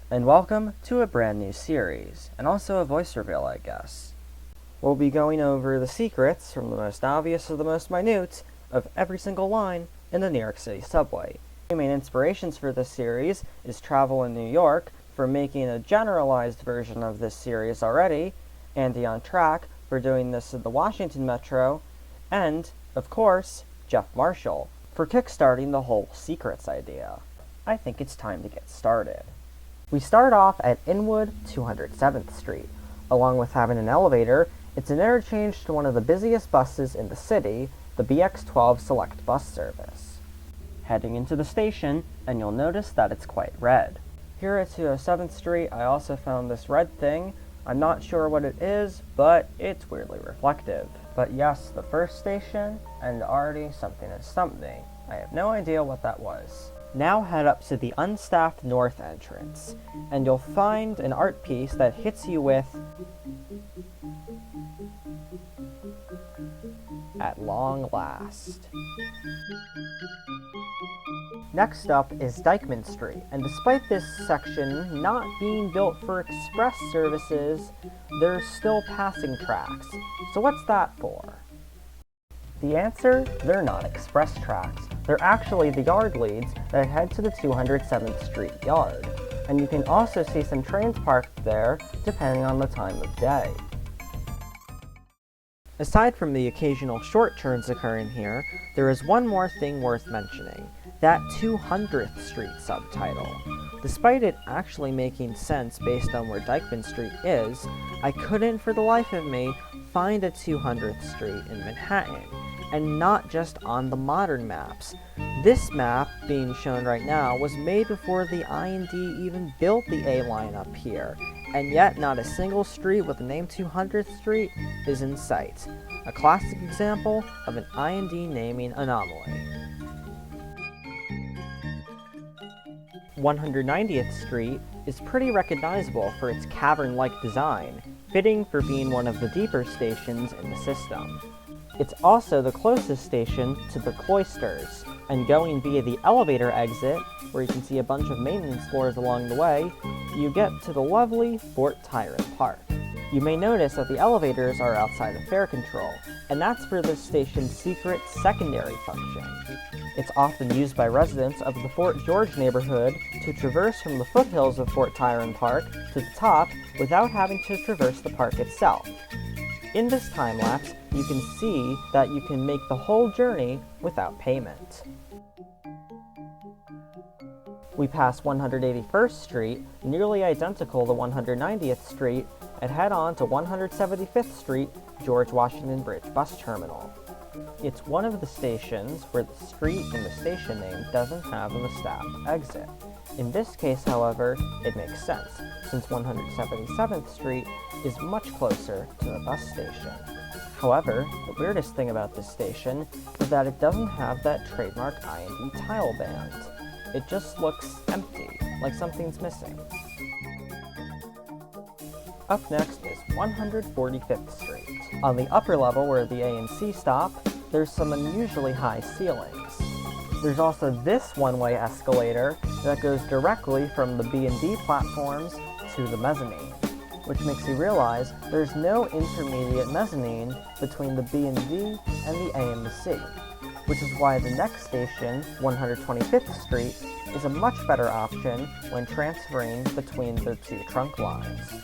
and welcome to a brand new series, and also a voice reveal, I guess. We'll be going over the secrets, from the most obvious to the most minute, of every single line in the New York City subway. The main inspirations for this series is travel in New York, for making a generalized version of this series already, Andy on Track for doing this in the Washington Metro, and, of course, Jeff Marshall for kickstarting the whole secrets idea. I think it's time to get started. We start off at Inwood 207th Street. Along with having an elevator, it's an interchange to one of the busiest buses in the city, the BX12 Select Bus Service. Heading into the station, and you'll notice that it's quite red. Here at 207th Street, I also found this red thing. I'm not sure what it is, but it's weirdly reflective. But yes, the first station, and already something is something. I have no idea what that was. Now head up to the unstaffed north entrance, and you'll find an art piece that hits you with "At long last." Next up is Dyckman Street, and despite this section not being built for express services, there's still passing tracks. So what's that for? The answer? They're not express tracks. They're actually the yard leads that head to the 207th Street yard. And you can also see some trains parked there, depending on the time of day. Aside from the occasional short turns occurring here, there is one more thing worth mentioning, that 200th Street subtitle. Despite it actually making sense based on where Dyckman Street is, I couldn't for the life of me find a 200th Street in Manhattan, and not just on the modern maps. This map, being shown right now, was made before the IND even built the A line up here, and yet not a single street with the name 200th Street is in sight. A classic example of an IND naming anomaly. 190th Street is pretty recognizable for its cavern-like design, fitting for being one of the deeper stations in the system. It's also the closest station to the Cloisters, and going via the elevator exit, where you can see a bunch of maintenance floors along the way, you get to the lovely Fort Tryon Park. You may notice that the elevators are outside of fare control, and that's for this station's secret secondary function. It's often used by residents of the Fort George neighborhood to traverse from the foothills of Fort Tryon Park to the top without having to traverse the park itself. In this time-lapse, you can see that you can make the whole journey without payment. We pass 181st Street, nearly identical to 190th Street, and head on to 175th Street, George Washington Bridge Bus Terminal. It's one of the stations where the street in the station name doesn't have a staffed exit. In this case, however, it makes sense, since 177th Street is much closer to the bus station. However, the weirdest thing about this station is that it doesn't have that trademark IND tile band. It just looks empty, like something's missing. Up next is 145th Street. On the upper level where the A and C stop, there's some unusually high ceilings. There's also this one-way escalator that goes directly from the B and D platforms to the mezzanine, which makes you realize there's no intermediate mezzanine between the B and D and the A and the C, which is why the next station, 125th Street, is a much better option when transferring between the two trunk lines.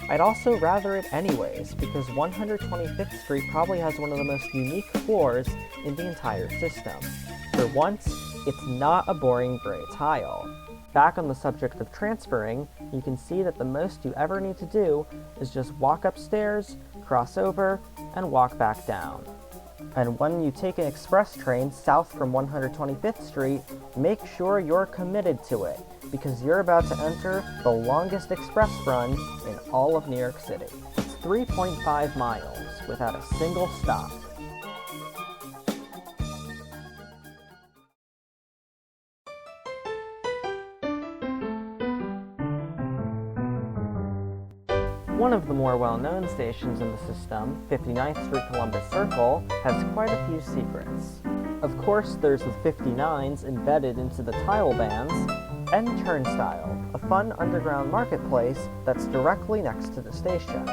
I'd also rather it anyways, because 125th Street probably has one of the most unique floors in the entire system. For once, it's not a boring gray tile. Back on the subject of transferring, you can see that the most you ever need to do is just walk upstairs, cross over, and walk back down. And when you take an express train south from 125th Street, make sure you're committed to it, because you're about to enter the longest express run in all of New York City. It's 3.5 miles without a single stop. One of the more well-known stations in the system, 59th Street Columbus Circle, has quite a few secrets. Of course, there's the 59s embedded into the tile bands, N Turnstile, a fun underground marketplace that's directly next to the station.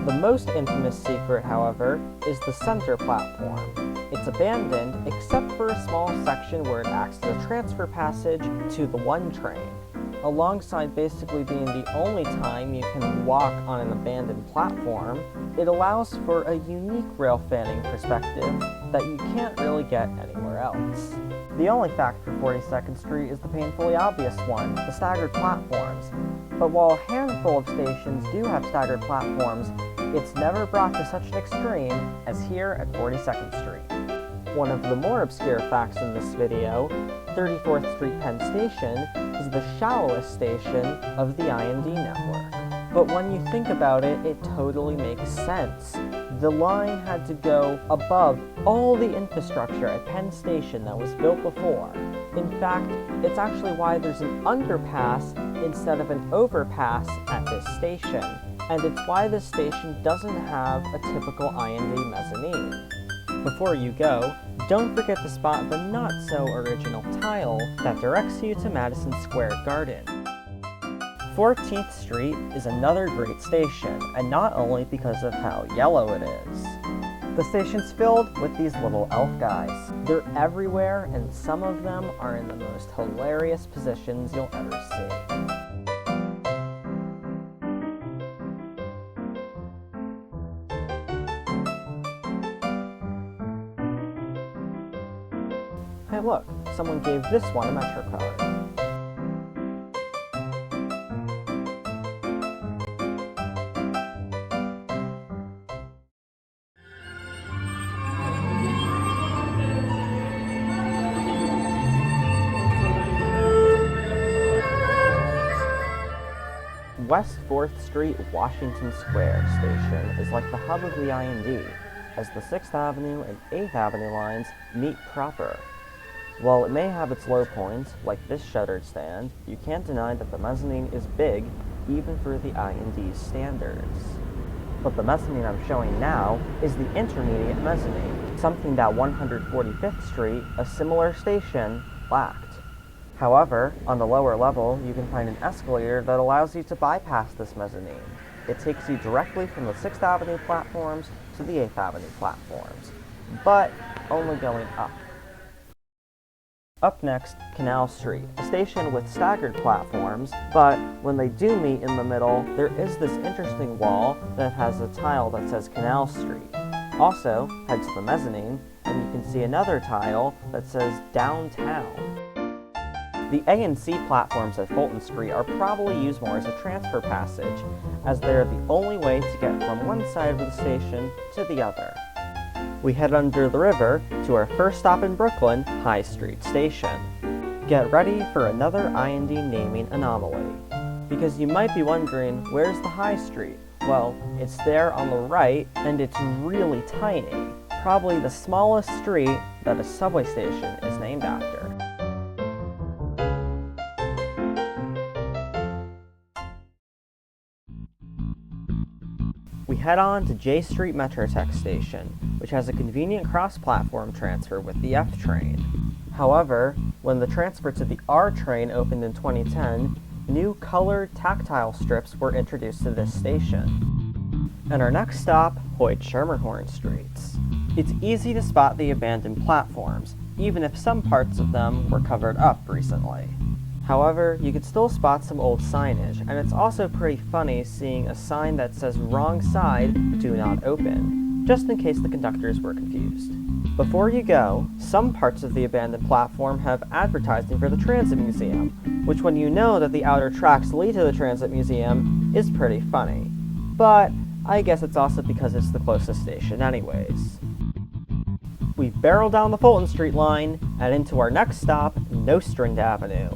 The most infamous secret, however, is the center platform. It's abandoned except for a small section where it acts as a transfer passage to the 1 train. Alongside basically being the only time you can walk on an abandoned platform, it allows for a unique rail fanning perspective that you can't really get anywhere else. The only fact for 42nd Street is the painfully obvious one, the staggered platforms. But while a handful of stations do have staggered platforms, it's never brought to such an extreme as here at 42nd Street. One of the more obscure facts in this video, 34th Street Penn Station is the shallowest station of the I&D network. But when you think about it, it totally makes sense. The line had to go above all the infrastructure at Penn Station that was built before. In fact, it's actually why there's an underpass instead of an overpass at this station. And it's why this station doesn't have a typical I&D mezzanine. Before you go, don't forget to spot the not-so-original tile that directs you to Madison Square Garden. 14th Street is another great station, and not only because of how yellow it is. The station's filled with these little elf guys. They're everywhere, and some of them are in the most hilarious positions you'll ever see. Hey look, someone gave this one a MetroCard. West 4th Street Washington Square station is like the hub of the I&D, as the 6th Avenue and 8th Avenue lines meet proper. While it may have its low points, like this shuttered stand, you can't deny that the mezzanine is big, even for the I&D's standards. But the mezzanine I'm showing now is the intermediate mezzanine, something that 145th Street, a similar station, lacked. However, on the lower level, you can find an escalator that allows you to bypass this mezzanine. It takes you directly from the 6th Avenue platforms to the 8th Avenue platforms, but only going up. Up next, Canal Street, a station with staggered platforms, but when they do meet in the middle, there is this interesting wall that has a tile that says Canal Street. Also, head to the mezzanine, and you can see another tile that says Downtown. The A and C platforms at Fulton Street are probably used more as a transfer passage, as they are the only way to get from one side of the station to the other. We head under the river to our first stop in Brooklyn, High Street Station. Get ready for another I&D naming anomaly. Because you might be wondering, where's the High Street? Well, it's there on the right, and it's really tiny. Probably the smallest street that a subway station is named after. We head on to J Street Metrotech Station, which has a convenient cross-platform transfer with the F train. However, when the transfer to the R train opened in 2010, new colored tactile strips were introduced to this station. And our next stop, Hoyt-Schermerhorn Streets. It's easy to spot the abandoned platforms, even if some parts of them were covered up recently. However, you can still spot some old signage, and it's also pretty funny seeing a sign that says wrong side, do not open, just in case the conductors were confused. Before you go, some parts of the abandoned platform have advertising for the Transit Museum, which when you know that the outer tracks lead to the Transit Museum is pretty funny. But I guess it's also because it's the closest station anyways. We barrel down the Fulton Street line and into our next stop, Nostrand Avenue.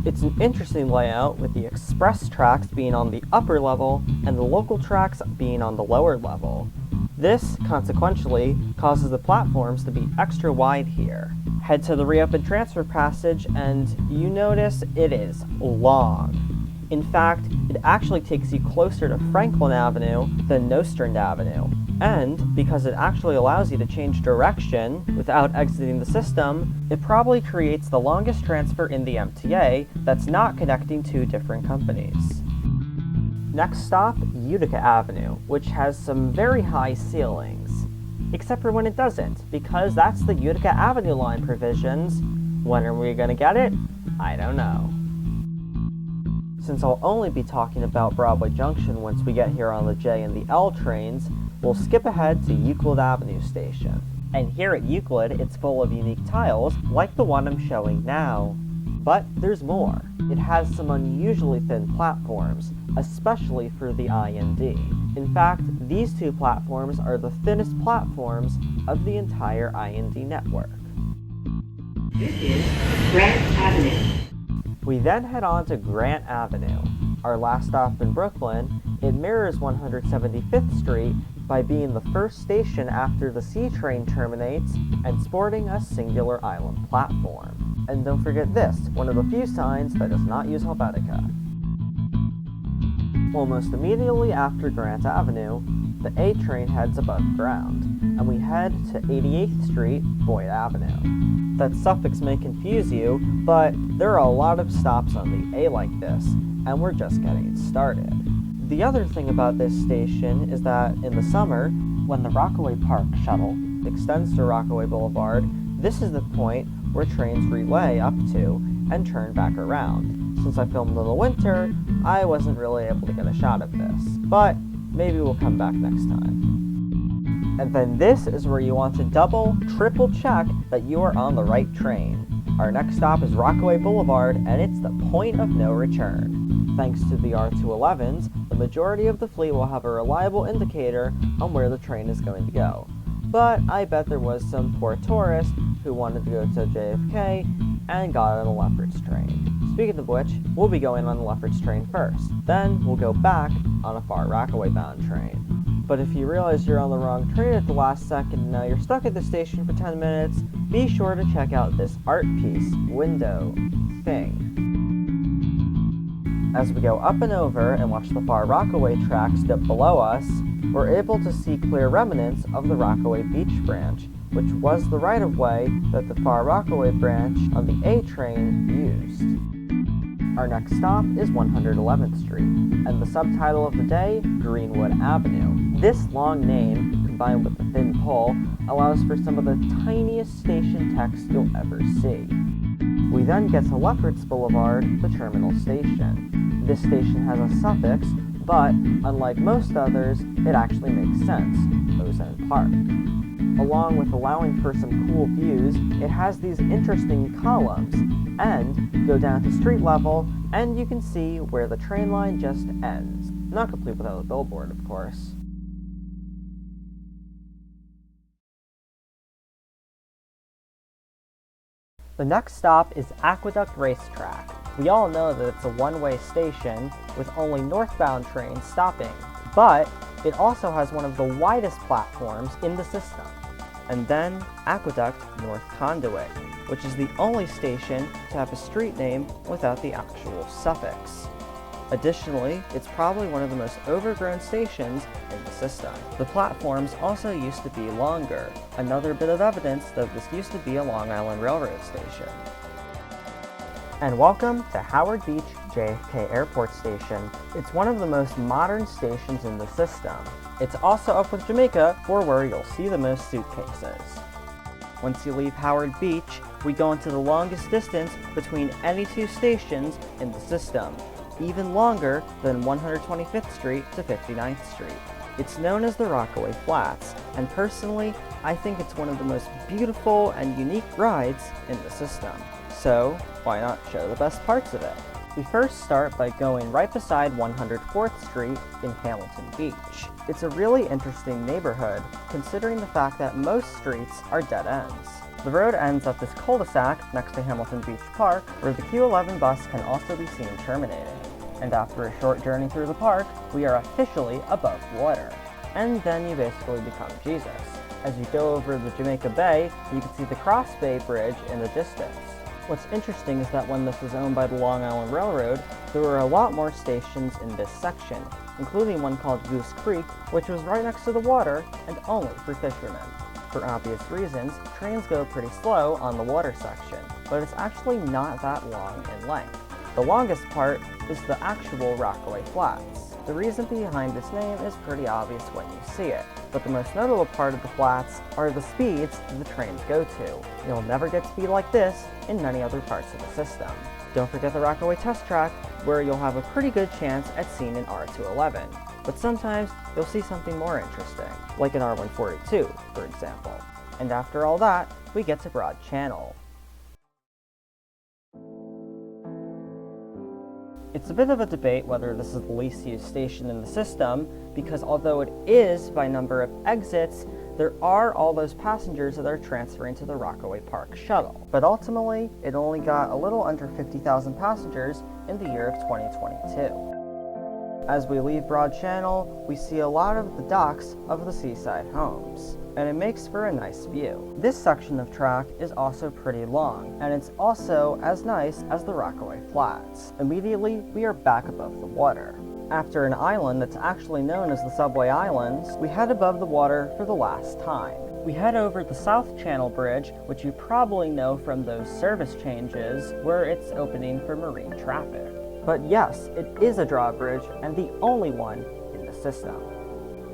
It's an interesting layout with the express tracks being on the upper level and the local tracks being on the lower level. This, consequentially, causes the platforms to be extra wide here. Head to the reopened transfer passage and you notice it is long. In fact, it actually takes you closer to Franklin Avenue than Nostrand Avenue. And because it actually allows you to change direction without exiting the system, it probably creates the longest transfer in the MTA that's not connecting two different companies. Next stop, Utica Avenue, which has some very high ceilings. Except for when it doesn't, because that's the Utica Avenue line provisions. When are we gonna get it? I don't know. Since I'll only be talking about Broadway Junction once we get here on the J and the L trains, we'll skip ahead to Euclid Avenue Station. And here at Euclid, it's full of unique tiles, like the one I'm showing now. But there's more. It has some unusually thin platforms, especially for the I and D. In fact, these two platforms are the thinnest platforms of the entire I and D network. This is Grant Avenue. We then head on to Grant Avenue. Our last stop in Brooklyn, it mirrors 175th Street by being the first station after the C train terminates and sporting a singular island platform. And don't forget this, one of the few signs that does not use Helvetica. Almost immediately after Grant Avenue, the A train heads above ground, and we head to 88th Street, Boyd Avenue. That suffix may confuse you, but there are a lot of stops on the A like this, and we're just getting started. The other thing about this station is that in the summer, when the Rockaway Park shuttle extends to Rockaway Boulevard, this is the point where trains relay up to and turn back around. Since I filmed in the winter, I wasn't really able to get a shot of this, but maybe we'll come back next time. And then this is where you want to double, triple check that you are on the right train. Our next stop is Rockaway Boulevard, and it's the point of no return. Thanks to the R211s, the majority of the fleet will have a reliable indicator on where the train is going to go. But I bet there was some poor tourist who wanted to go to JFK and got on the Lefferts train. Speaking of which, we'll be going on the Lefferts train first. Then we'll go back on a far Rockaway bound train. But if you realize you're on the wrong train at the last second and now you're stuck at the station for 10 minutes, be sure to check out this art piece window thing. As we go up and over and watch the far Rockaway tracks dip below us, we're able to see clear remnants of the Rockaway Beach branch, which was the right-of-way that the far Rockaway branch on the A train used. Our next stop is 111th Street, and the subtitle of the day, Greenwood Avenue. This long name, combined with the thin pole, allows for some of the tiniest station text you'll ever see. We then get to Lefferts Boulevard, the terminal station. This station has a suffix, but unlike most others, it actually makes sense, Ozone Park. Along with allowing for some cool views, it has these interesting columns, and go down to street level, and you can see where the train line just ends. Not complete without a billboard, of course. The next stop is Aqueduct Racetrack. We all know that it's a one-way station with only northbound trains stopping, but it also has one of the widest platforms in the system. And then Aqueduct North Conduit, which is the only station to have a street name without the actual suffix. Additionally, it's probably one of the most overgrown stations in the system. The platforms also used to be longer, another bit of evidence that this used to be a Long Island Railroad station. And welcome to Howard Beach JFK Airport Station. It's one of the most modern stations in the system. It's also up with Jamaica, for where you'll see the most suitcases. Once you leave Howard Beach, we go into the longest distance between any two stations in the system, even longer than 125th Street to 59th Street. It's known as the Rockaway Flats, and personally, I think it's one of the most beautiful and unique rides in the system. So, why not show the best parts of it? We first start by going right beside 104th Street in Hamilton Beach. It's a really interesting neighborhood, considering the fact that most streets are dead ends. The road ends at this cul-de-sac next to Hamilton Beach Park, where the Q11 bus can also be seen terminating. And after a short journey through the park, we are officially above water. And then you basically become Jesus. As you go over the Jamaica Bay, you can see the Cross Bay Bridge in the distance. What's interesting is that when this was owned by the Long Island Railroad, there were a lot more stations in this section, including one called Goose Creek, which was right next to the water and only for fishermen. For obvious reasons, trains go pretty slow on the water section, but it's actually not that long in length. The longest part is the actual Rockaway Flats. The reason behind this name is pretty obvious when you see it, but the most notable part of the flats are the speeds the trains go to. You'll never get speed like this in many other parts of the system. Don't forget the Rockaway Test Track, where you'll have a pretty good chance at seeing an R211. But sometimes you'll see something more interesting, like an R142, for example. And after all that, we get to Broad Channel. It's a bit of a debate whether this is the least used station in the system, because although it is by number of exits, there are all those passengers that are transferring to the Rockaway Park Shuttle. But ultimately, it only got a little under 50,000 passengers in the year of 2022. As we leave Broad Channel, we see a lot of the docks of the seaside homes, and it makes for a nice view. This section of track is also pretty long, and it's also as nice as the Rockaway Flats. Immediately, we are back above the water. After an island that's actually known as the Subway Islands, we head above the water for the last time. We head over the South Channel Bridge, which you probably know from those service changes, where it's opening for marine traffic. But yes, it is a drawbridge, and the only one in the system.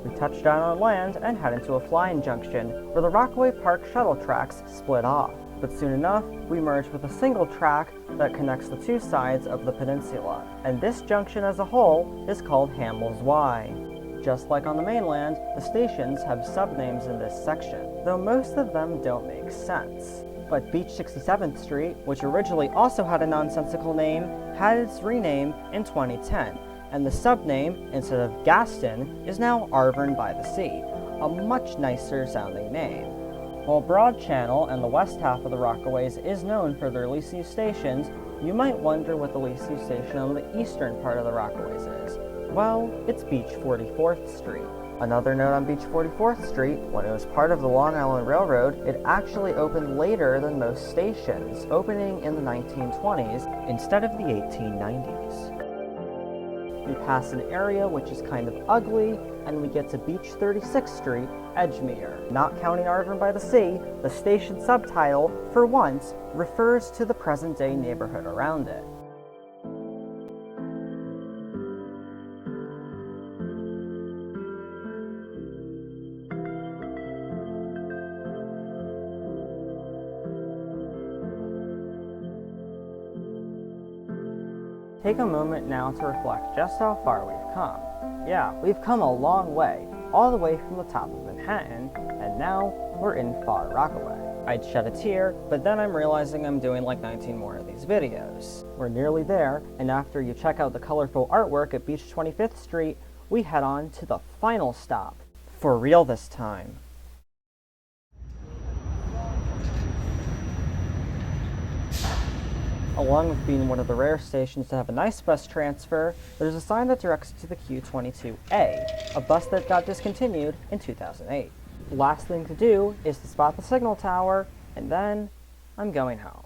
We touch down on land and head into a flying junction, where the Rockaway Park shuttle tracks split off. But soon enough, we merge with a single track that connects the two sides of the peninsula. And this junction as a whole is called Hamels Y. Just like on the mainland, the stations have subnames in this section, though most of them don't make sense. But Beach 67th Street, which originally also had a nonsensical name, had its rename in 2010, and the subname, instead of Gaston, is now Arvern by the Sea, a much nicer sounding name. While Broad Channel and the west half of the Rockaways is known for their least used stations, you might wonder what the least used station on the eastern part of the Rockaways is. Well, it's Beach 44th Street. Another note on Beach 44th Street, when it was part of the Long Island Railroad, it actually opened later than most stations, opening in the 1920s instead of the 1890s. We pass an area which is kind of ugly, and we get to Beach 36th Street, Edgemere. Not counting Arvern by the Sea, the station subtitle, for once, refers to the present-day neighborhood around it. Take a moment now to reflect just how far we've come. Yeah, we've come a long way, all the way from the top of Manhattan, and now we're in Far Rockaway. I'd shed a tear, but then I'm realizing I'm doing like 19 more of these videos. We're nearly there, and after you check out the colorful artwork at Beach 25th Street, we head on to the final stop. For real this time. Along with being one of the rare stations to have a nice bus transfer, there's a sign that directs to the Q22A, a bus that got discontinued in 2008. The last thing to do is to spot the signal tower, and then I'm going home.